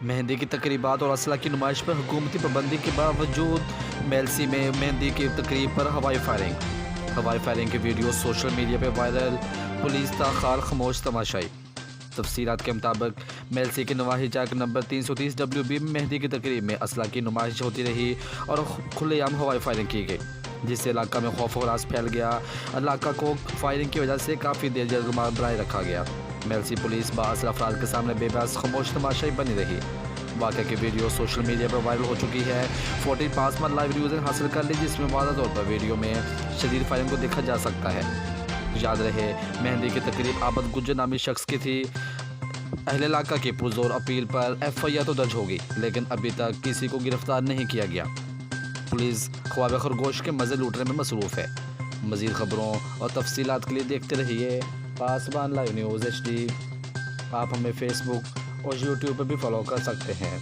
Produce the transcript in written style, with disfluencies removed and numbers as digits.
مہندی کی تقریبات اور اسلحہ کی نمائش پر حکومتی پابندی کے باوجود میلسی میں مہندی کی تقریب پر ہوائی فائرنگ کے ویڈیو سوشل میڈیا پہ وائرل، پولیس تاخیر خاموش تماشائی۔ تفصیلات کے مطابق میلسی کے نواحی چاک نمبر 330 WB میں مہندی کی تقریب میں اسلحہ کی نمائش ہوتی رہی اور کھلے عام ہوائی فائرنگ کی گئی، جس سے علاقہ میں خوف و ہراس پھیل گیا۔ علاقہ کو فائرنگ کی وجہ سے کافی دیر جلگمال بنائے رکھا گیا۔ میلسی پولیس بااثر افراد کے سامنے بے بس خاموش تماشائی بنی رہی۔ واقعہ کی ویڈیو سوشل میڈیا پر وائرل ہو چکی ہے۔ 14 پاس پر لائیو نیوز حاصل کر لی، جس میں واضح طور پر ویڈیو میں شدید فائرنگ کو دیکھا جا سکتا ہے۔ یاد رہے، مہندی کی تقریب عابد گجر نامی شخص کی تھی۔ اہل علاقہ کی پرزور اپیل پر FIR تو درج ہوگی، لیکن ابھی تک کسی کو گرفتار نہیں کیا گیا۔ پولیس خواب خرگوش کے مزے لوٹنے میں مصروف ہے۔ مزید خبروں اور تفصیلات کے لیے دیکھتے رہیے پاسبان لائیو نیوز HD۔ آپ ہمیں فیس بک اور YouTube پہ بھی فالو کر سکتے ہیں۔